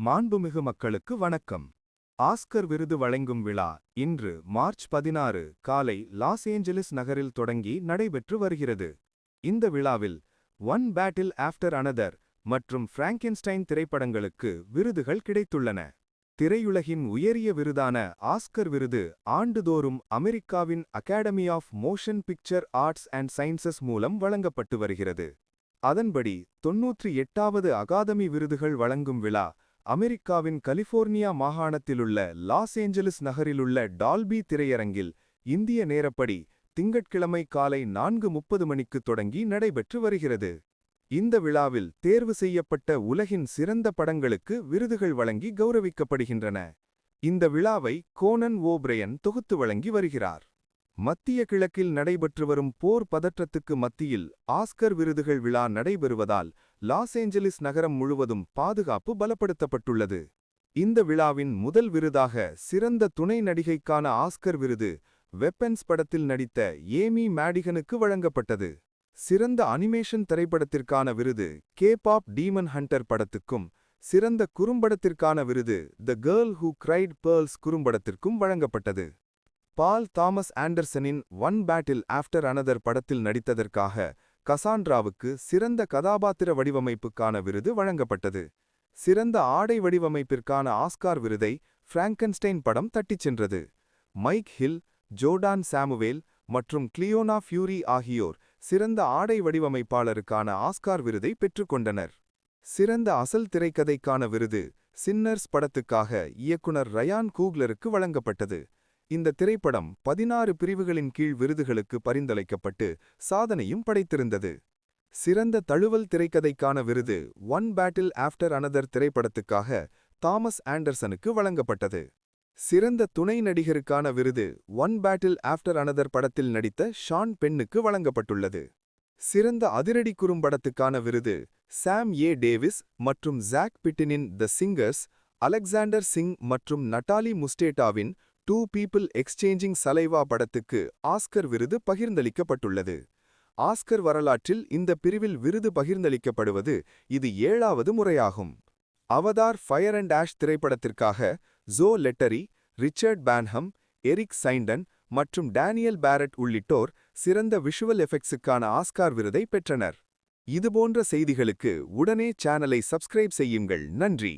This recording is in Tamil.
மாண்புமிகு மக்களுக்கு வணக்கம். ஆஸ்கர் விருது வழங்கும் விழா இன்று மார்ச் 16 காலை லாஸ் ஏஞ்சலிஸ் நகரில் தொடங்கி நடைபெற்று வருகிறது. இந்த விழாவில் ஒன் பேட்டில் ஆஃப்டர் அனதர் மற்றும் பிராங்கென்ஸ்டைன் திரைப்படங்களுக்கு விருதுகள் கிடைத்துள்ளன. திரையுலகின் உயரிய விருதான ஆஸ்கர் விருது ஆண்டுதோறும் அமெரிக்காவின் academy of motion picture arts and sciences மூலம் வழங்கப்பட்டு வருகிறது. அதன்படி 98வது அகாதமி விருதுகள் வழங்கும் விழா அமெரிக்காவின் கலிபோர்னியா மாகாணத்திலுள்ள லாஸ் ஏஞ்சலிஸ் நகரிலுள்ள டால்பி திரையரங்கில் இந்திய நேரப்படி திங்கட்கிழமை காலை 4:30 மணிக்கு தொடங்கி நடைபெற்று வருகிறது. இந்த விழாவில் தேர்வு செய்யப்பட்ட உலகின் சிறந்த படங்களுக்கு விருதுகள் வழங்கி கௌரவிக்கப்படுகின்றன. இந்த விழாவை கோனன் ஓபிரையன் தொகுத்து வழங்கி வருகிறார். மத்திய கிழக்கில் நடைபெற்று வரும் போர் பதற்றத்துக்கு மத்தியில் ஆஸ்கர் விருதுகள் விழா நடைபெறுவதால் லாஸ் ஏஞ்சலிஸ் நகரம் முழுவதும் பாதுகாப்பு பலப்படுத்தப்பட்டுள்ளது. இந்த விழாவின் முதல் விருதாக சிறந்த துணை நடிகைக்கான ஆஸ்கர் விருது வெப்பன்ஸ் படத்தில் நடித்த ஏமி மேடிகனுக்கு வழங்கப்பட்டது. சிறந்த அனிமேஷன் திரைப்படத்திற்கான விருது கேபாப் டீமன் ஹண்டர் படத்துக்கும், சிறந்த குறும்படத்திற்கான விருது the girl who cried pearls குறும்படத்திற்கும் வழங்கப்பட்டது. பால் தாமஸ் ஆண்டர்சனின் ஒன் பேட்டில் ஆஃப்டர் அனதர் படத்தில் நடித்ததற்காக கசாண்ட்ராவுக்கு சிறந்த கதாபாத்திர வடிவமைப்புக்கான விருது வழங்கப்பட்டது. சிறந்த ஆடை வடிவமைப்பிற்கான ஆஸ்கார் விருதை பிராங்கென்ஸ்டைன் படம் தட்டிச் சென்றது. மைக் ஹில், ஜோர்டான் சாமுவேல் மற்றும் கிளியோனா ஃபியூரி ஆகியோர் சிறந்த ஆடை வடிவமைப்பாளருக்கான ஆஸ்கார் விருதை பெற்றுக்கொண்டனர். சிறந்த அசல் திரைக்கதைக்கான விருது சின்னர்ஸ் படத்துக்காக இயக்குனர் ரயான் கூக்லருக்கு வழங்கப்பட்டது. இந்த திரைப்படம் 16 பிரிவுகளின் கீழ் விருதுகளுக்கு பரிந்துரைக்கப்பட்டு சாதனையும் படைத்திருந்தது. சிறந்த தழுவல் திரைக்கதைக்கான விருது ஒன் பேட்டில் ஆஃப்டர் அனதர் திரைப்படத்துக்காக தாமஸ் ஆண்டர்சனுக்கு வழங்கப்பட்டது. சிறந்த துணை நடிகருக்கான விருது ஒன் பேட்டில் ஆஃப்டர் அனதர் படத்தில் நடித்த ஷான் பென்னுக்கு வழங்கப்பட்டுள்ளது. சிறந்த அதிரடி குறும்படத்துக்கான விருது சாம் ஏ டேவிஸ் மற்றும் ஜாக் பிட்டினின் தி சிங்கர்ஸ், அலெக்சாண்டர் சிங் மற்றும் நட்டாலி முஸ்டேட்டாவின் டூ பீப்பிள் எக்ஸ்சேஞ்சிங் சலைவா படத்துக்கு ஆஸ்கர் விருது பகிர்ந்தளிக்கப்பட்டுள்ளது. ஆஸ்கர் வரலாற்றில் இந்த பிரிவில் விருது பகிர்ந்தளிக்கப்படுவது இது 7வது முறையாகும். அவதார் ஃபயர் அண்ட் ஆஷ் திரைப்படத்திற்காக ஜோ லெட்டரி, ரிச்சர்ட் பேன்ஹம், எரிக் சைண்டன் மற்றும் டேனியல் பேரட் உள்ளிட்டோர் சிறந்த விஷுவல் எஃபெக்ட்ஸுக்கான ஆஸ்கார் விருதை பெற்றனர். இதுபோன்ற செய்திகளுக்கு உடனே சேனலை சப்ஸ்கிரைப் செய்யுங்கள். நன்றி.